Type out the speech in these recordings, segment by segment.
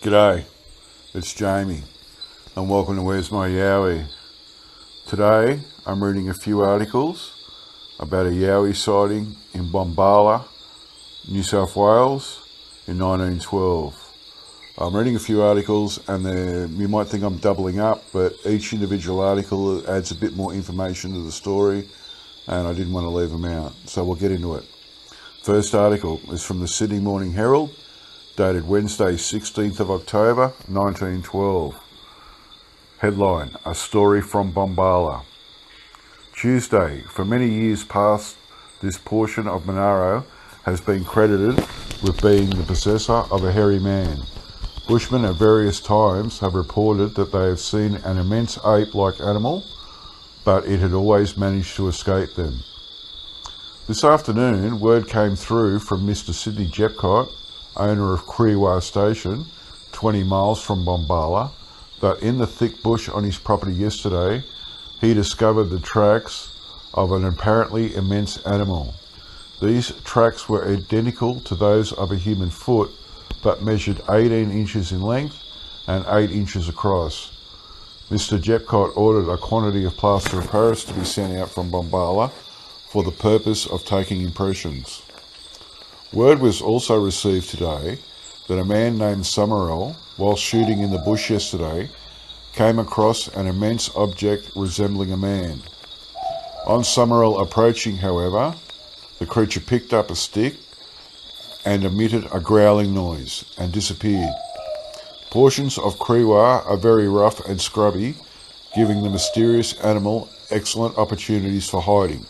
G'day, it's Jamie and welcome to Where's My Yowie. Today I'm reading a few articles about a Yowie sighting in Bombala, New South Wales in 1912. I'm reading a few articles and you might think I'm doubling up, but each individual article adds a bit more information to the story and I didn't want to leave them out, so we'll get into it. First article is from the Sydney Morning Herald, dated Wednesday 16th of October 1912. Headline, A Story from Bombala. Tuesday, for many years past, this portion of Monaro has been credited with being the possessor of a hairy man. Bushmen at various times have reported that they have seen an immense ape-like animal, but it had always managed to escape them. This afternoon, word came through from Mr. Sidney Jephcott, owner of Kreewa Station, 20 miles from Bombala, that in the thick bush on his property yesterday, he discovered the tracks of an apparently immense animal. These tracks were identical to those of a human foot, but measured 18 inches in length and 8 inches across. Mr. Jephcott ordered a quantity of plaster of Paris to be sent out from Bombala for the purpose of taking impressions. Word was also received today that a man named Summerell, while shooting in the bush yesterday, came across an immense object resembling a man. On Summerell approaching, however, the creature picked up a stick and emitted a growling noise and disappeared. Portions of Kreewa are very rough and scrubby, giving the mysterious animal excellent opportunities for hiding.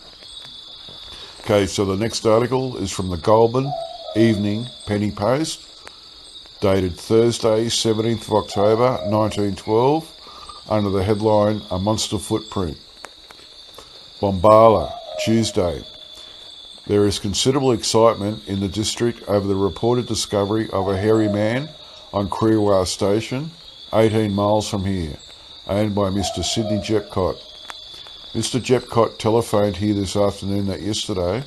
Okay, so the next article is from the Goulburn Evening Penny Post, dated Thursday, 17th of October, 1912, under the headline, A Monster Footprint. Bombala, Tuesday. There is considerable excitement in the district over the reported discovery of a hairy man on Kreewa Station, 18 miles from here, owned by Mr. Sidney Jephcott. Mr. Jephcott telephoned here this afternoon that yesterday,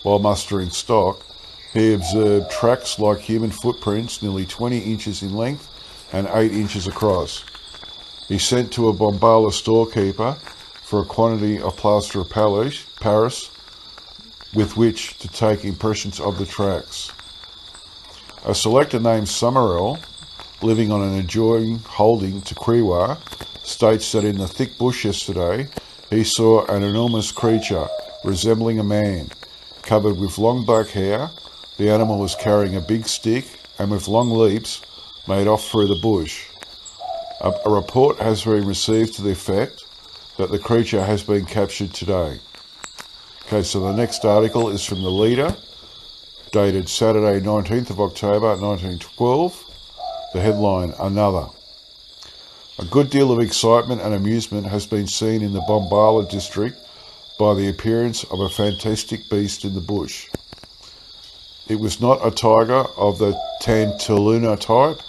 while mustering stock, he observed tracks like human footprints nearly 20 inches in length and 8 inches across. He sent to a Bombala storekeeper for a quantity of plaster of Paris with which to take impressions of the tracks. A selector named Summerell, living on an adjoining holding to Kreewa, states that in the thick bush yesterday he saw an enormous creature resembling a man, covered with long black hair. The animal was carrying a big stick and with long leaps made off through the bush. A report has been received to the effect that the creature has been captured today. Okay, so the next article is from the Leader, dated Saturday 19th of October 1912. The headline, Another. A good deal of excitement and amusement has been seen in the Bombala district by the appearance of a fantastic beast in the bush. It was not a tiger of the Tantaluna type,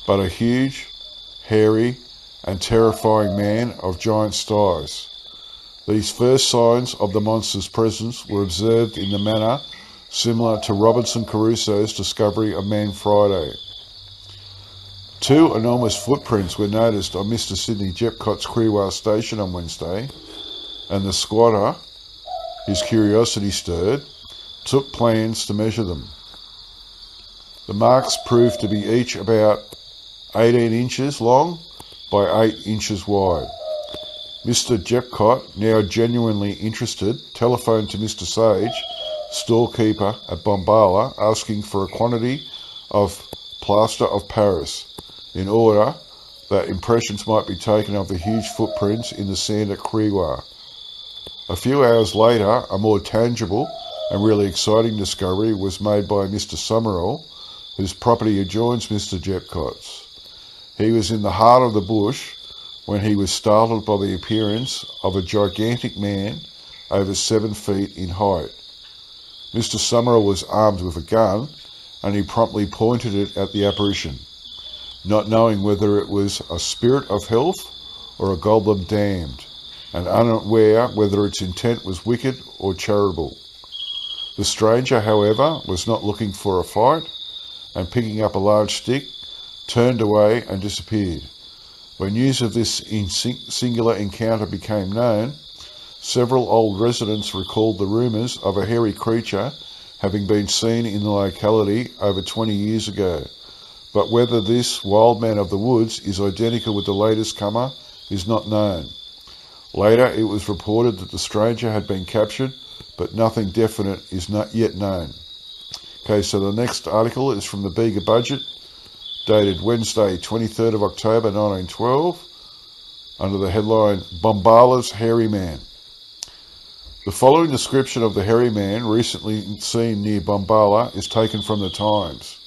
but a huge, hairy and terrifying man of giant size. These first signs of the monster's presence were observed in the manner similar to Robinson Crusoe's discovery of Man Friday. 2 enormous footprints were noticed on Mr. Sidney Jephcott's Kreewa Station on Wednesday, and the squatter, his curiosity stirred, took plans to measure them. The marks proved to be each about 18 inches long by 8 inches wide. Mr. Jephcott, now genuinely interested, telephoned to Mr. Sage, storekeeper at Bombala, asking for a quantity of plaster of Paris, in order that impressions might be taken of the huge footprints in the sand at Kreewa. A few hours later, a more tangible and really exciting discovery was made by Mr. Summerell, whose property adjoins Mr. Jephcott's. He was in the heart of the bush when he was startled by the appearance of a gigantic man over 7 feet in height. Mr. Summerell was armed with a gun, and he promptly pointed it at the apparition, not knowing whether it was a spirit of health or a goblin damned, and unaware whether its intent was wicked or charitable. The stranger, however, was not looking for a fight, and picking up a large stick, turned away and disappeared. When news of this singular encounter became known, several old residents recalled the rumours of a hairy creature having been seen in the locality over 20 years ago. But whether this wild man of the woods is identical with the latest comer is not known. Later, it was reported that the stranger had been captured, but nothing definite is not yet known. Okay, so the next article is from the Bega Budget, dated Wednesday, 23rd of October 1912, under the headline, Bombala's Hairy Man. The following description of the hairy man recently seen near Bombala is taken from the Times.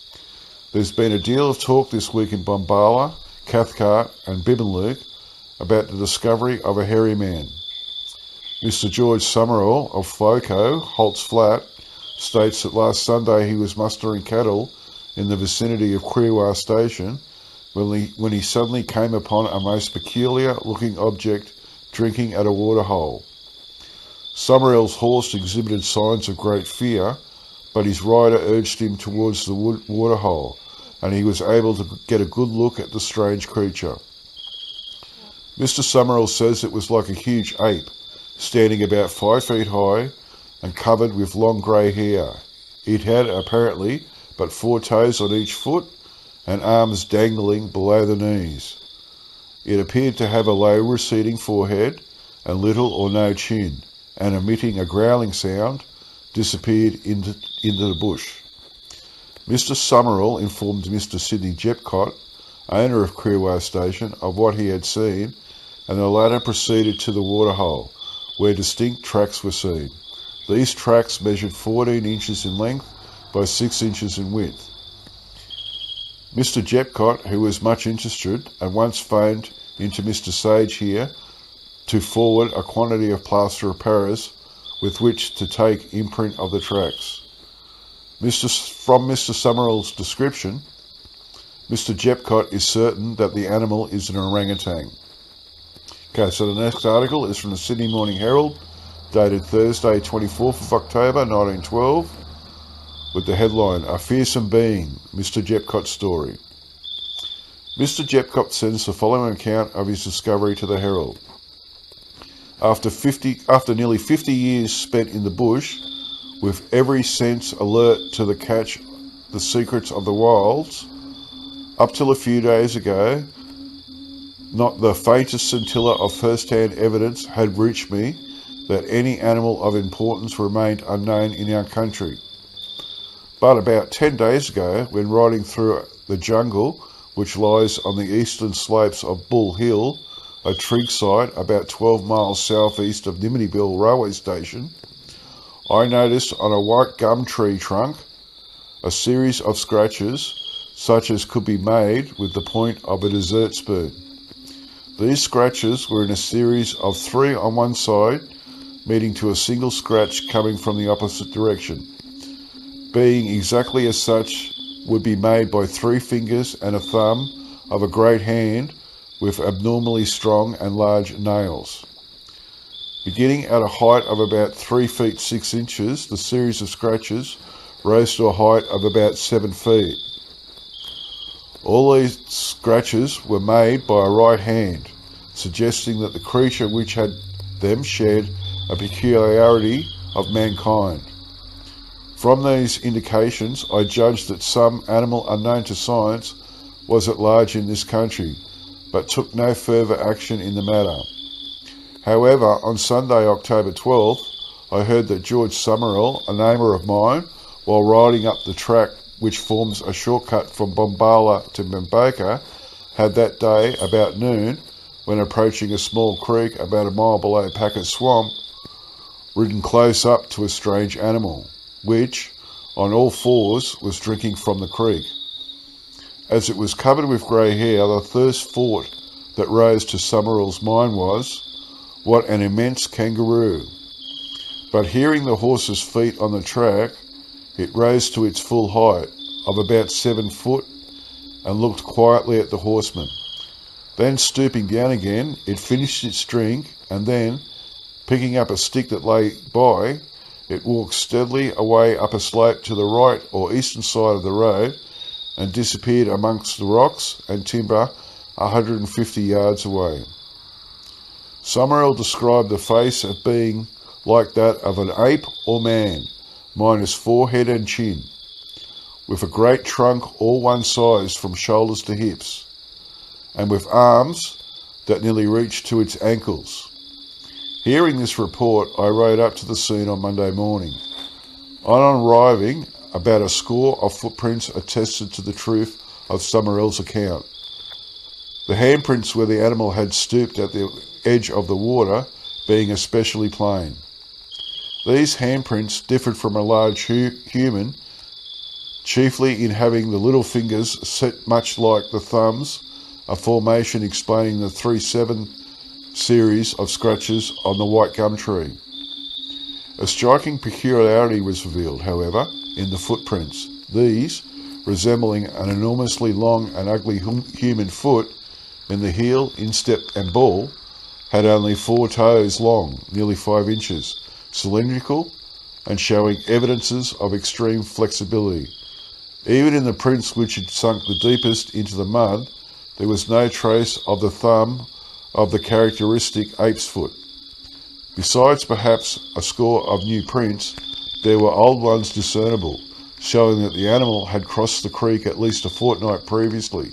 There's been a deal of talk this week in Bombala, Jephcott and Bibbenlug about the discovery of a hairy man. Mr. George Summerell of Floco, Holt's Flat, states that last Sunday he was mustering cattle in the vicinity of Krewa Station when he suddenly came upon a most peculiar-looking object drinking at a waterhole. Summerell's horse exhibited signs of great fear, but his rider urged him towards the waterhole, and he was able to get a good look at the strange creature. Mr. Summerell says it was like a huge ape, standing about 5 feet high and covered with long grey hair. It had, apparently, but 4 toes on each foot and arms dangling below the knees. It appeared to have a low receding forehead and little or no chin, and emitting a growling sound, disappeared into the bush. Mr. Summerell informed Mr. Sidney Jephcott, owner of Krewa Station, of what he had seen, and the latter proceeded to the waterhole, where distinct tracks were seen. These tracks measured 14 inches in length by 6 inches in width. Mr. Jephcott, who was much interested, at once phoned into Mr. Sage here to forward a quantity of plaster of Paris with which to take imprint of the tracks. From Mr. Summerell's description, Mr. Jephcott is certain that the animal is an orangutan. Okay, so the next article is from the Sydney Morning Herald, dated Thursday, 24th of October, 1912, with the headline, A Fearsome Being, Mr. Jephcott's Story. Mr. Jephcott sends the following account of his discovery to the Herald. After nearly 50 years spent in the bush, with every sense alert to catch the secrets of the wilds, up till a few days ago, not the faintest scintilla of first-hand evidence had reached me that any animal of importance remained unknown in our country. But about 10 days ago, when riding through the jungle, which lies on the eastern slopes of Bull Hill, a trig site about 12 miles southeast of Nimityville railway station, I noticed on a white gum tree trunk a series of scratches such as could be made with the point of a dessert spoon. These scratches were in a series of 3 on one side, meeting to a single scratch coming from the opposite direction. Being exactly as such would be made by 3 fingers and a thumb of a great hand with abnormally strong and large nails. Beginning at a height of about 3 feet 6 inches, the series of scratches rose to a height of about 7 feet. All these scratches were made by a right hand, suggesting that the creature which had them shared a peculiarity of mankind. From these indications, I judged that some animal unknown to science was at large in this country, but took no further action in the matter. However, on Sunday, October 12th, I heard that George Summerell, a neighbour of mine, while riding up the track which forms a shortcut from Bombala to Memboka, had that day, about noon, when approaching a small creek about a mile below Packet Swamp, ridden close up to a strange animal, which, on all fours, was drinking from the creek. As it was covered with grey hair, the first thought that rose to Summerell's mind was, what an immense kangaroo. But hearing the horse's feet on the track, it rose to its full height of about 7 foot and looked quietly at the horseman. Then stooping down again, it finished its drink and then, picking up a stick that lay by, it walked steadily away up a slope to the right or eastern side of the road and disappeared amongst the rocks and timber 150 yards away. Summerell described the face as being like that of an ape or man, minus forehead and chin, with a great trunk all one size from shoulders to hips, and with arms that nearly reached to its ankles. Hearing this report, I rode up to the scene on Monday morning. On arriving, about a score of footprints attested to the truth of Summerell's account. The handprints where the animal had stooped at the edge of the water being especially plain. These handprints differed from a large human, chiefly in having the little fingers set much like the thumbs, a formation explaining the 3-7 series of scratches on the white gum tree. A striking peculiarity was revealed, however, in the footprints. These, resembling an enormously long and ugly human foot, in the heel, instep and ball, had only 4 toes long, nearly 5 inches, cylindrical, and showing evidences of extreme flexibility. Even in the prints which had sunk the deepest into the mud, there was no trace of the thumb of the characteristic ape's foot. Besides perhaps a score of new prints, there were old ones discernible, showing that the animal had crossed the creek at least a fortnight previously.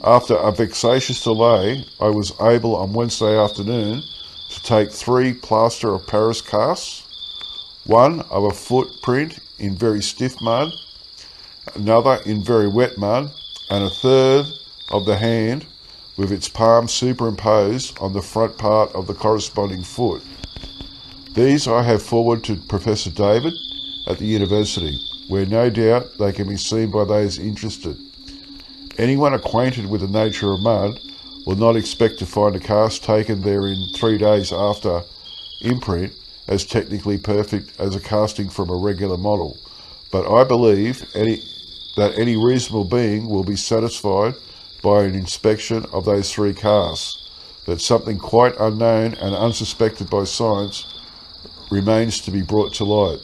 After a vexatious delay, I was able on Wednesday afternoon to take 3 plaster of Paris casts, one of a footprint in very stiff mud, another in very wet mud, and a third of the hand with its palm superimposed on the front part of the corresponding foot. These I have forwarded to Professor David at the university, where no doubt they can be seen by those interested. Anyone acquainted with the nature of mud will not expect to find a cast taken therein 3 days after imprint as technically perfect as a casting from a regular model, but I believe that any reasonable being will be satisfied by an inspection of those 3 casts that something quite unknown and unsuspected by science remains to be brought to light.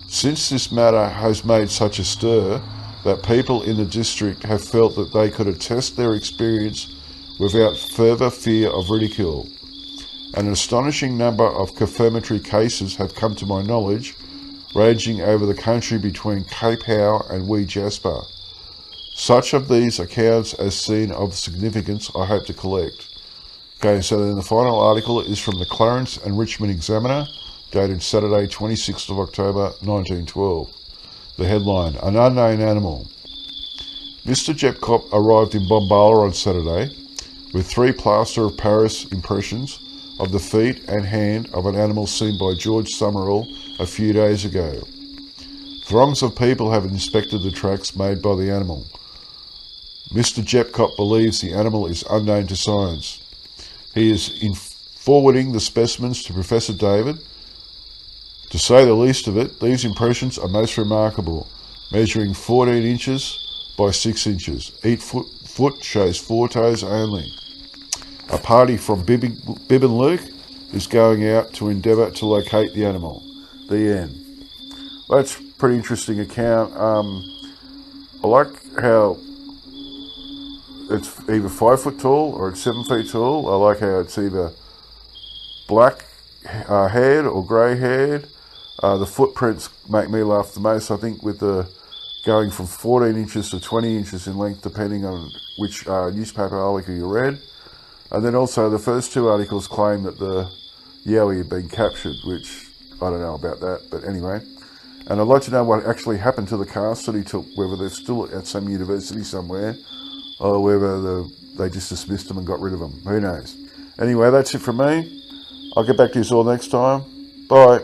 Since this matter has made such a stir that people in the district have felt that they could attest their experience without further fear of ridicule, an astonishing number of confirmatory cases have come to my knowledge, ranging over the country between Cape Howe and Wee Jasper. Such of these accounts as seen of significance I hope to collect. Okay, so then the final article is from the Clarence and Richmond Examiner, dated Saturday 26th of October 1912. The headline, An Unknown Animal. Mr. Jephcott arrived in Bombala on Saturday with 3 plaster of Paris impressions of the feet and hand of an animal seen by George Summerell a few days ago. Throngs of people have inspected the tracks made by the animal. Mr. Jephcott believes the animal is unknown to science. He is forwarding the specimens to Professor David. To say the least of it, these impressions are most remarkable, measuring 14 inches by 6 inches. Each foot shows 4 toes only. A party from Bib and Luke is going out to endeavour to locate the animal. The end. That's a pretty interesting account. I like how it's either 5 foot tall or it's 7 feet tall. I like how it's either black haired or grey haired. The footprints make me laugh the most, I think, with the going from 14 inches to 20 inches in length, depending on which newspaper article you read. And then also the first 2 articles claim that the Yowie had been captured, which I don't know about that, but anyway. And I'd like to know what actually happened to the cast that he took, whether they're still at some university somewhere, or whether they just dismissed them and got rid of them. Who knows? Anyway, that's it from me. I'll get back to you all next time. Bye.